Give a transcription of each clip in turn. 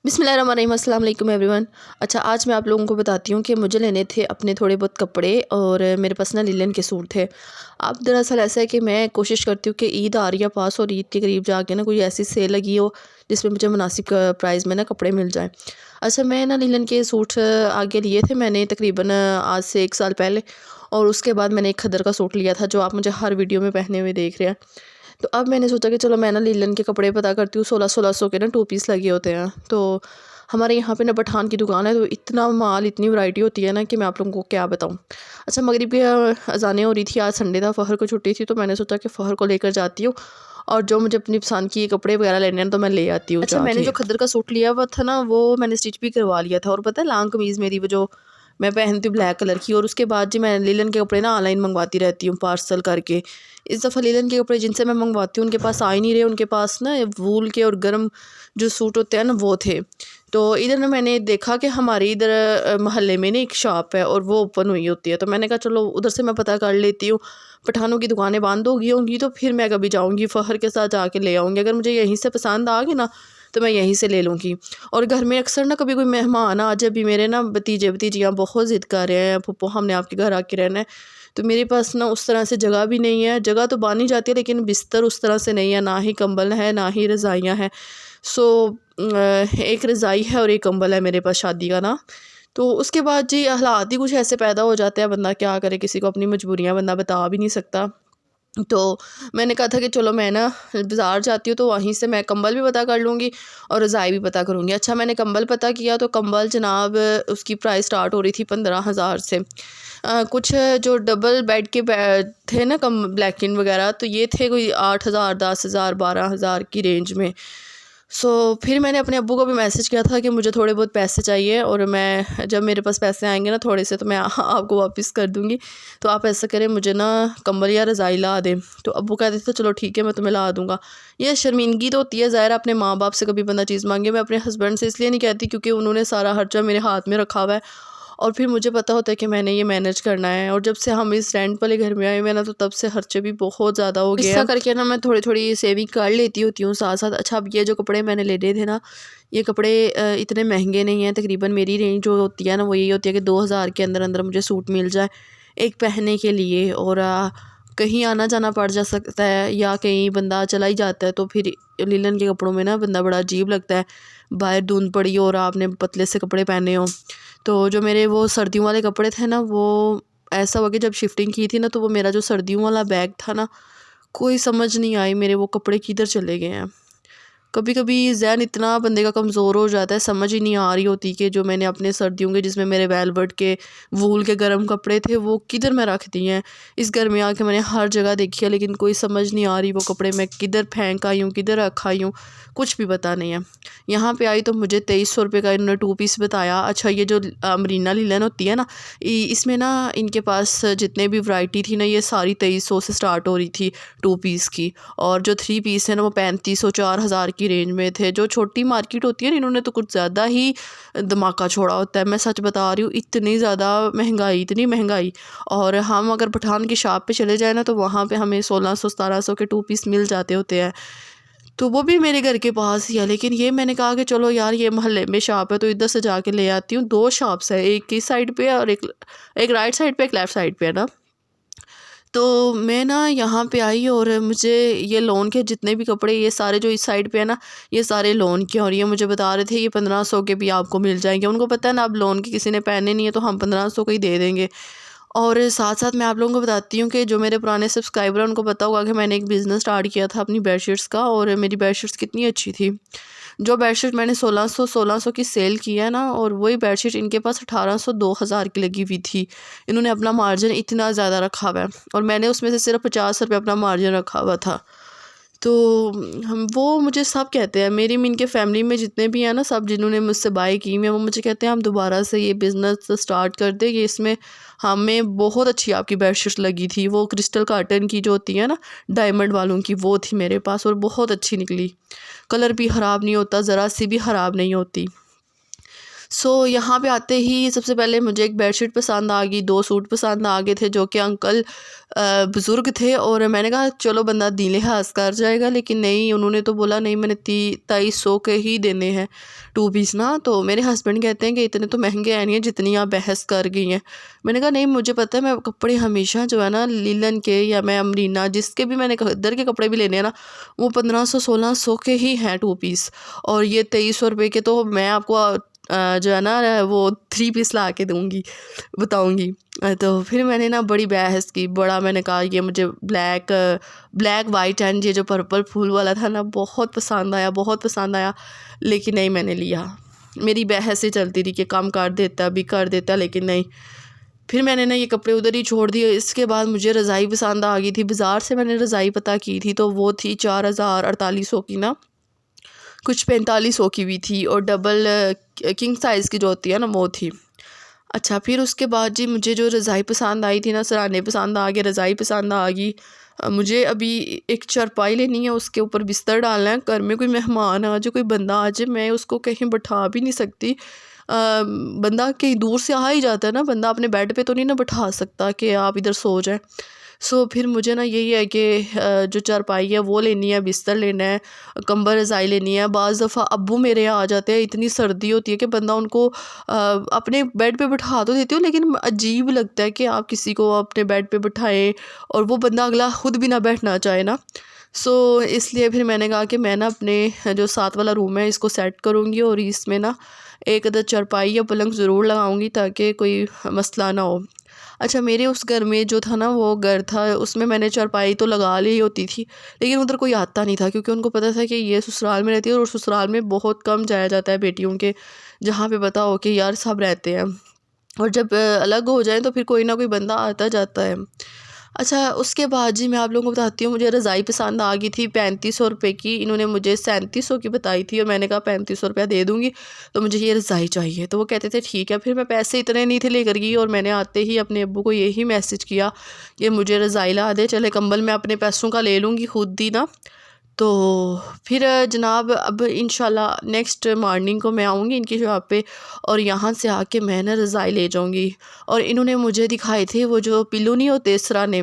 बिस्मिल्लाहिर्रहमानिर्रहीम, अस्सलाम वालेकुम एवरीवन। अच्छा, आज मैं आप लोगों को बताती हूँ कि मुझे लेने थे अपने थोड़े बहुत कपड़े और मेरे पास ना लिलन के सूट थे। अब दरअसल ऐसा है कि मैं कोशिश करती हूँ कि ईद आ रही है पास और ईद के करीब जाके ना कोई ऐसी सेल लगी हो जिसमें मुझे मुनासिब प्राइस में ना कपड़े मिल जाएँ। अच्छा, मैं ना लिलन के सूट आगे लिए थे मैंने तकरीबन आज से 1 साल पहले, और उसके बाद मैंने एक खद्दर का सूट लिया था जो आप मुझे हर वीडियो में पहने हुए देख रहे हैं। तो अब मैंने सोचा कि चलो मैं ना लिलन के कपड़े पता करती हूँ, 1600 के ना 2 पीस लगे होते हैं। तो हमारे यहाँ पे ना पठान की दुकान है, तो इतना माल, इतनी वैरायटी होती है ना कि मैं आप लोगों को क्या बताऊँ। अच्छा, मगरिब की अज़ानें हो रही थी, आज संडे था, फ़हर को छुट्टी थी, तो मैंने सोचा कि फ़हर को लेकर जाती हूँ और जो मुझे अपनी पसंद की कपड़े वगैरह लेने हैं तो मैं ले आती हूँ। अच्छा, मैंने जो खद्दर का सूट लिया हुआ था ना वो मैंने स्टिच भी करवा लिया था, और पता है लॉन्ग कमीज़ मेरी वो जो मैं पहनती हूँ ब्लैक कलर की, और उसके बाद जी मैं लिलन के कपड़े ना ऑनलाइन मंगवाती रहती हूँ पार्सल करके। इस दफ़ा लिलन के कपड़े जिनसे मैं मंगवाती हूँ उनके पास आ ही नहीं रहे, उनके पास ना वूल के और गर्म जो सूट होते हैं ना वो थे। तो इधर ना मैंने देखा कि हमारे इधर मोहल्ले में ना एक शॉप है और वो ओपन हुई होती है, तो मैंने कहा चलो उधर से मैं पता कर लेती हूँ। पठानों की दुकानें बंद हो गई होंगी तो फिर मैं कभी जाऊँगी फ़हर के साथ जाके ले आऊँगी, अगर मुझे यहीं से पसंद आ गई ना तो मैं यहीं से ले लूँगी। और घर में अक्सर ना कभी कोई मेहमान आ जाए, अभी मेरे ना भतीजे भतीजियाँ बहुत ज़िद कर रहे हैं, फूफो हमने आपके घर आके रहना है। तो मेरे पास ना उस तरह से जगह भी नहीं है, जगह तो बाँधी जाती है लेकिन बिस्तर उस तरह से नहीं है, ना ही कंबल है ना ही रज़ाइयाँ हैं। सो एक रज़ाई है और एक कंबल है मेरे पास शादी का ना। तो उसके बाद जी हालात ही कुछ ऐसे पैदा हो जाते हैं, बंदा क्या करे, किसी को अपनी मजबूरियाँ बंदा बता भी नहीं सकता। तो मैंने कहा था कि चलो मैं ना बाज़ार जाती हूँ तो वहीं से मैं कंबल भी पता कर लूँगी और रज़ाई भी पता करूँगी। अच्छा, मैंने कंबल पता किया तो कंबल जनाब उसकी प्राइस स्टार्ट हो रही थी 15,000 से। कुछ जो डबल बेड के थे ना कम ब्लैंकेट वगैरह, तो ये थे कोई 8,000, 10,000, 12,000 की रेंज में। फिर मैंने अपने अब्बू को भी मैसेज किया था कि मुझे थोड़े बहुत पैसे चाहिए और मैं जब मेरे पास पैसे आएंगे ना थोड़े से तो मैं आपको वापस कर दूँगी। तो आप ऐसा करें, मुझे ना कंबल या रज़ाई ला दें। तो अब्बू कहते थे चलो ठीक है मैं तुम्हें ला दूँगा। ये शर्मिंदगी तो होती है ज़ाहिर, अपने माँ बाप से कभी बंदा चीज़ मांगे। मैं अपने हस्बैंड से इसलिए नहीं कहती क्योंकि उन्होंने सारा खर्चा मेरे हाथ में रखा हुआ है और फिर मुझे पता होता है कि मैंने ये मैनेज करना है। और जब से हम इस रेंट वाले घर में आए हुए हैं ना तो तब से खर्चे भी बहुत ज़्यादा हो गए हैं। करके ना मैं थोड़ी थोड़ी सेविंग कर लेती होती हूँ साथ साथ। अच्छा, अब ये जो कपड़े मैंने लेने थे ना, ये कपड़े इतने महंगे नहीं हैं। तकरीबन मेरी रेंज जो होती है ना वो यही होती है कि 2,000 के अंदर अंदर मुझे सूट मिल जाए एक पहनने के लिए। और कहीं आना जाना पड़ जा सकता है या कहीं बंदा चला ही जाता है तो फिर लिलन के कपड़ों में ना बंदा बड़ा अजीब लगता है। बाहर धुंध पड़ी हो और आपने पतले से कपड़े पहने हो। तो जो मेरे वो सर्दियों वाले कपड़े थे ना, वो ऐसा हुआ कि जब शिफ्टिंग की थी ना तो वो मेरा जो सर्दियों वाला बैग था ना, कोई समझ नहीं आई मेरे वो कपड़े किधर चले गए हैं। कभी कभी ज़हन इतना बंदे का कमज़ोर हो जाता है, समझ ही नहीं आ रही होती कि जो मैंने अपने सर्दियों के जिसमें मेरे वेलवेट के वूल के गर्म कपड़े थे वो किधर मैं रख दिए हैं। इस घर में आके मैंने हर जगह देखी है लेकिन कोई समझ नहीं आ रही वो कपड़े मैं किधर फेंक आई हूँ, किधर रख आई हूँ, कुछ भी पता नहीं है। यहाँ पे आई तो मुझे 2300 रुपये का इन्होंने 2 पीस बताया। अच्छा, ये जो मरीना लिलन होती है ना, इसमें ना इनके पास जितने भी वैरायटी थी ना ये सारी 2300 से स्टार्ट हो रही थी 2 पीस की। और जो 3 पीस है ना वो 3500 4,000 की रेंज में थे। जो छोटी मार्केट होती है ना, इन्होंने तो कुछ ज़्यादा ही धमाका छोड़ा होता है। मैं सच बता रही हूँ, इतनी ज़्यादा महंगाई, इतनी महंगाई। और हम अगर पठान की शॉप पे चले जाए ना तो वहाँ पे हमें 1600-1700 के 2 पीस मिल जाते होते हैं। तो वो भी मेरे घर के पास ही है, लेकिन ये मैंने कहा कि चलो यार ये मोहल्ले में शॉप है तो इधर से जाके ले आती हूँ। 2 शॉप्स है, एक इस साइड पे है और एक एक राइट साइड पे, एक लेफ़्ट साइड पे है ना। तो मैं ना यहाँ पे आई और मुझे ये लोन के जितने भी कपड़े, ये सारे जो इस साइड पे है ना, ये सारे लोन के, और ये मुझे बता रहे थे ये 1500 के भी आपको मिल जाएंगे। उनको पता है ना अब लोन के किसी ने पहने नहीं है तो हम 1500 का ही दे देंगे। और साथ साथ मैं आप लोगों को बताती हूँ कि जो मेरे पुराने सब्सक्राइबर हैं उनको पता होगा कि मैंने एक बिज़नेस स्टार्ट किया था अपनी बेडशीट्स का, और मेरी बेडशीट्स कितनी अच्छी थी। जो बेडशीट मैंने 1600 की सेल की है ना, और वही बेडशीट इनके पास 1800 2000 की लगी हुई थी। इन्होंने अपना मार्जिन इतना ज़्यादा रखा हुआ है और मैंने उसमें से सिर्फ 50 रुपये अपना मार्जिन रखा हुआ था। तो हम वो मुझे सब कहते हैं, मेरी मीन के फैमिली में जितने भी हैं ना, सब जिन्होंने मुझसे बाय की हैं वो मुझे कहते हैं हम दोबारा से ये बिज़नेस स्टार्ट कर दें, ये इसमें हमें बहुत अच्छी आपकी बेडशीट लगी थी। वो क्रिस्टल कार्टन की जो होती है ना, डायमंड वालों की, वो थी मेरे पास और बहुत अच्छी निकली। कलर भी ख़राब नहीं होता, ज़रा सी भी ख़राब नहीं होती। सो यहाँ पे आते ही सबसे पहले मुझे एक बेडशीट पसंद आ गई, 2 सूट पसंद आ गए थे जो कि अंकल बुज़ुर्ग थे, और मैंने कहा चलो बंदा दी लिहाज कर जाएगा, लेकिन नहीं, उन्होंने तो बोला नहीं मैंने 2300 के ही देने हैं 2 पीस ना। तो मेरे हस्बैंड कहते हैं कि इतने तो महंगे हैं नहीं जितनी आप बहस कर गई हैं। मैंने कहा नहीं, मुझे पता है, मैं कपड़े हमेशा जो है ना लिलन के या मैं अमरीना जिसके भी मैंने इधर के कपड़े भी लेने हैं ना, वो 1500-1600 के ही हैं 2 पीस, और ये 2300 रुपये के तो मैं आपको जो है ना वो 3 पीस ला के दूँगी, बताऊँगी। तो फिर मैंने ना बड़ी बहस की, बड़ा मैंने कहा ये मुझे ब्लैक वाइट एंड ये जो पर्पल फूल वाला था ना बहुत पसंद आया, बहुत पसंद आया, लेकिन नहीं मैंने लिया। मेरी बहस ही चलती रही कि कम कर देता, अभी कर देता, लेकिन नहीं। फिर मैंने ना ये कपड़े उधर ही छोड़ दिए। इसके बाद मुझे रज़ाई पसंद आ गई थी। बाज़ार से मैंने रज़ाई पता की थी तो वो थी 4000-4800 की ना, कुछ 4500 की भी थी, और डबल किंग साइज़ की जो होती है ना वो थी। अच्छा, फिर उसके बाद जी मुझे जो रज़ाई पसंद आई थी ना, सराहने पसंद आ गए, रज़ाई पसंद आ गई। मुझे अभी एक चारपाई लेनी है, उसके ऊपर बिस्तर डालना है। घर में कोई मेहमान आ जाए, कोई बंदा आ जाए, मैं उसको कहीं बैठा भी नहीं सकती। बंदा कहीं दूर से आ ही जाता है ना, बंदा अपने बेड पे तो नहीं ना बैठा सकता कि आप इधर सो जाएं। सो फिर मुझे ना यही है कि जो चारपाई है वो लेनी है, बिस्तर लेना है, कंबल रज़ाई लेनी है। बाज़ दफ़ा अब्बू मेरे आ जाते हैं, इतनी सर्दी होती है कि बंदा उनको अपने बेड पे बिठा तो देती हूँ, लेकिन अजीब लगता है कि आप किसी को अपने बेड पे बिठाएं और वो बंदा अगला खुद भी ना बैठना चाहे ना। सो इसलिए फिर मैंने कहा कि मैं ना अपने जो साथ वाला रूम है इसको सेट करूँगी, और इसमें ना एक अदर चारपाई या पलंग ज़रूर लगाऊंगी ताकि कोई मसला ना हो। अच्छा, मेरे उस घर में जो था ना, वो घर था उसमें मैंने चारपाई तो लगा ली होती थी, लेकिन उधर कोई आता नहीं था क्योंकि उनको पता था कि ये ससुराल में रहती है, और ससुराल में बहुत कम जाया जाता है बेटियों के, जहाँ पे पता हो कि यार सब रहते हैं, और जब अलग हो जाए तो फिर कोई ना कोई बंदा आता जाता है। अच्छा, उसके बाद जी मैं आप लोगों को बताती हूँ, मुझे रज़ाई पसंद आ गई थी 3500 रुपये की। इन्होंने मुझे 3700 की बताई थी, और मैंने कहा 3500 रुपया दे दूँगी तो मुझे ये रज़ाई चाहिए। तो वो कहते थे ठीक है। फिर मैं पैसे इतने नहीं थे लेकर गई, और मैंने आते ही अपने अब्बू को यही मैसेज किया कि मुझे रज़ाई ला दे, चले कंबल मैं अपने पैसों का ले लूँगी खुद ही ना। तो फिर जनाब अब इंशाल्लाह नेक्स्ट मॉर्निंग को मैं आऊँगी इनकी शॉप पे, और यहाँ से आके मैं ना रज़ाई ले जाऊँगी। और इन्होंने मुझे दिखाए थे वो जो पिल्लो नहीं होते सराने,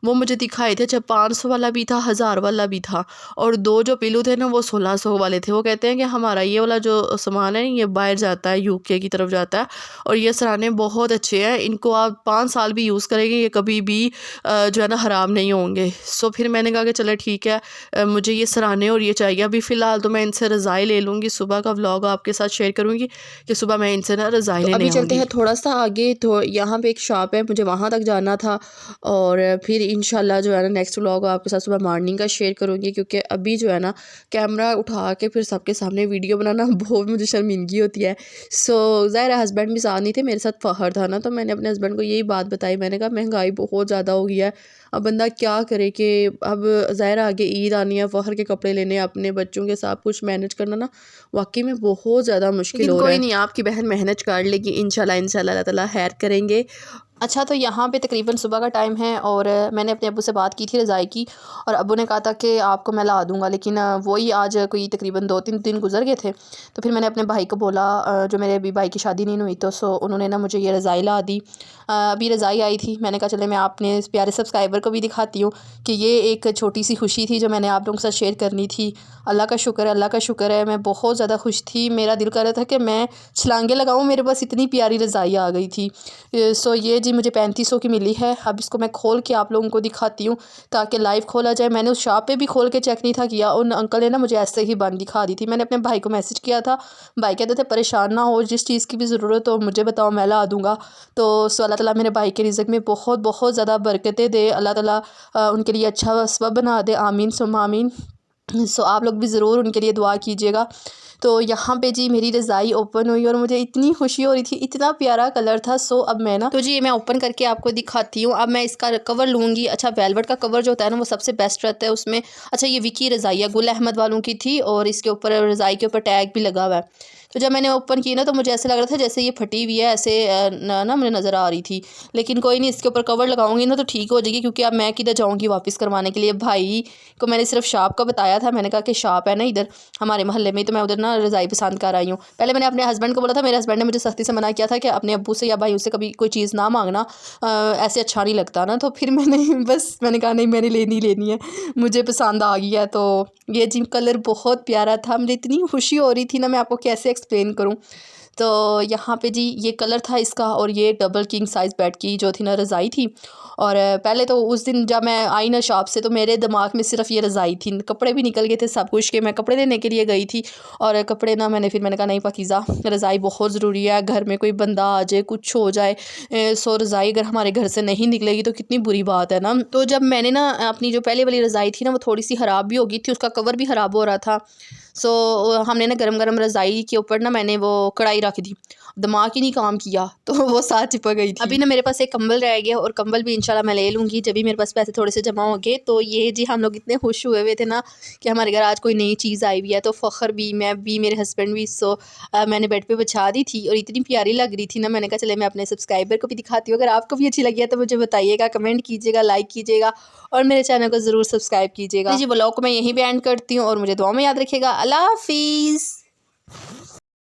वो मुझे दिखाए थे। अच्छा, 500 वाला भी था, 1000 वाला भी था, और 2 जो पिल्लो थे ना वो 1600 वाले थे। वो कहते हैं कि हमारा ये वाला जो सामान है ये बाहर जाता है, यूके की तरफ जाता है, और ये सराने बहुत अच्छे हैं, इनको आप 5 साल भी यूज़ करेंगे, ये कभी भी जो है ना ख़राब नहीं होंगे। सो फिर मैंने कहा कि चलो ठीक है, मुझे ये सराहने और ये चाहिए। अभी फ़िलहाल तो मैं इनसे रज़ाई ले लूँगी, सुबह का व्लॉग आपके साथ शेयर करूँगी कि सुबह मैं इनसे ना रज़ाई लेने आऊँगी। अभी चलते हैं थोड़ा सा आगे, तो यहाँ पे एक शॉप है, मुझे वहाँ तक जाना था, और फिर इंशाल्लाह जो है ना नेक्स्ट व्लॉग आपके साथ सुबह मॉर्निंग का शेयर करूँगी, क्योंकि अभी जो है ना कैमरा उठा के फिर सबके सामने वीडियो बनाना बहुत मुझे शर्मिंदगी होती है। सो ज़ाहिर है हस्बैंड भी साथ नहीं थे, मेरे साथ फ़खर था ना, तो मैंने अपने हस्बैंड को यही बात बताई। मैंने कहा महंगाई बहुत ज़्यादा हो गई है, अब बंदा क्या करे कि अब ज़ाहिर आगे ईद आनी है, फ़खर के कपड़े लेने, अपने बच्चों के साथ कुछ मैनेज करना ना वाकई में बहुत ज़्यादा मुश्किल हो रहा है। कोई नहीं, आपकी बहन मेहनत कर लेगी इंशाल्लाह, इंशाल्लाह अल्लाह ताला खैर करेंगे। अच्छा, तो यहाँ पे तकरीबन सुबह का टाइम है, और मैंने अपने अब्बू से बात की थी रज़ाई की, और अब्बू ने कहा था कि आपको मैं ला दूँगा, लेकिन वही आज कोई तकरीबन 2-3 दिन गुजर गए थे। तो फिर मैंने अपने भाई को बोला, जो मेरे अभी भाई की शादी नहीं हुई, तो सो उन्होंने ना मुझे ये रज़ाई ला दी। अभी रज़ाई आई थी, मैंने कहा चले मैं अपने इस प्यारे सब्सक्राइबर को भी दिखाती हूँ कि ये एक छोटी सी खुशी थी जो मैंने आप लोगों के साथ शेयर करनी थी। अल्लाह का शुक्र है, अल्लाह का शुक्र है, मैं बहुत ज़्यादा खुश थी। मेरा दिल कर रहा था कि मैं छलांगे लगाऊँ, मेरे पास इतनी प्यारी रज़ाई आ गई थी। सो ये जी मुझे 3500 की मिली है। अब इसको मैं खोल के आप लोगों को दिखाती हूँ ताकि लाइव खोला जाए। मैंने उस शॉप पे भी खोल के चेक नहीं था किया, उन अंकल ने ना मुझे ऐसे ही बंद दिखा दी थी। मैंने अपने भाई को मैसेज किया था, भाई कहते थे परेशान ना हो, जिस चीज़ की भी ज़रूरत हो मुझे बताओ, मैं ला दूँगा। तो सो अल्लाह ताला मेरे भाई के रिज़्क़ में बहुत बहुत ज़्यादा बरकतें दे, अल्लाह ताला उनके लिए अच्छा सबब बना दे, आमीन सुम्मा आमीन। सो आप लोग भी ज़रूर उनके लिए दुआ कीजिएगा। तो यहाँ पे जी मेरी रज़ाई ओपन हुई और मुझे इतनी खुशी हो रही थी, इतना प्यारा कलर था। सो अब मैं ना तो जी मैं ओपन करके आपको दिखाती हूँ। अब मैं इसका कवर लूँगी। अच्छा, वेलवेट का कवर जो होता है ना वो सबसे बेस्ट रहता है उसमें। अच्छा, ये विकी रज़ाई है, गुल अहमद वालों की थी, और इसके ऊपर रज़ाई के ऊपर टैग भी लगा हुआ है। तो जब मैंने ओपन की ना तो मुझे ऐसे लग रहा था जैसे ये फटी हुई है, ऐसे ना मुझे नज़र आ रही थी। लेकिन कोई नहीं, इसके ऊपर कवर लगाऊंगी ना तो ठीक हो जाएगी, क्योंकि अब मैं किधर जाऊँगी वापस करवाने के लिए। भाई को मैंने सिर्फ शॉप का बताया था, मैंने कहा कि शॉप है ना इधर हमारे मोहल्ले में, तो मैं उधर ना रज़ाई पसंद कर आई हूँ। पहले मैंने अपने हस्बैंड को बोला था, मेरे हस्बैंड ने मुझे सख्ती से मना किया था कि अपने अब्बू से या भाई से कभी कोई चीज़ ना मांगना, ऐसे अच्छा नहीं लगता ना। तो फिर मैंने कहा नहीं, मैंने लेनी है, मुझे पसंद आ गई है। तो ये जी कलर बहुत प्यारा था, मुझे इतनी खुशी हो रही थी ना, मैं आपको कैसे एक्सप्लेन करूँ। तो यहाँ पे जी ये कलर था इसका, और ये डबल किंग साइज़ बेड की जो थी ना रज़ाई थी। और पहले तो उस दिन जब मैं आई ना शॉप से, तो मेरे दिमाग में सिर्फ ये रज़ाई थी, कपड़े भी निकल गए थे सब कुछ, के मैं कपड़े लेने के लिए गई थी। और कपड़े ना मैंने कहा नहीं पाकीज़ा, रज़ाई बहुत ज़रूरी है, घर में कोई बंदा आ जाए, कुछ हो जाए, सो रज़ाई अगर हमारे घर से नहीं निकलेगी तो कितनी बुरी बात है ना। तो जब मैंने ना अपनी जो पहले वाली रज़ाई थी ना, वो थोड़ी सी ख़राब भी हो गई थी, उसका कवर भी ख़राब हो रहा था। सो हमने ना गरम गरम रज़ाई के ऊपर ना मैंने वो कढ़ाई रख दी, दिमाग ही नहीं काम किया, तो वो साथ चिपक गई थी। अभी ना मेरे पास एक कंबल रह गया, और कंबल भी इंशाल्लाह मैं ले लूँगी जब भी मेरे पास पैसे थोड़े से जमा होंगे। तो ये जी हम लोग इतने खुश हुए थे ना कि हमारे घर आज कोई नई चीज़ आई हुई है। तो फ़ख्र भी, मैं भी, मेरे हस्बैंड भी। सो मैंने बेड पे बिछा दी थी, और इतनी प्यारी लग रही थी ना, मैंने कहा चले मैं अपने सब्सक्राइबर को भी दिखाती हूँ। अगर आपको भी अच्छी लगी है तो मुझे बताइएगा, कमेंट कीजिएगा, लाइक कीजिएगा, और मेरे चैनल को ज़रूर सब्सक्राइब कीजिएगा। जी ब्लॉग को मैं यहीं पे एंड करती हूँ, और मुझे दुआ में याद रखिएगा। अल्लाह हाफिज़।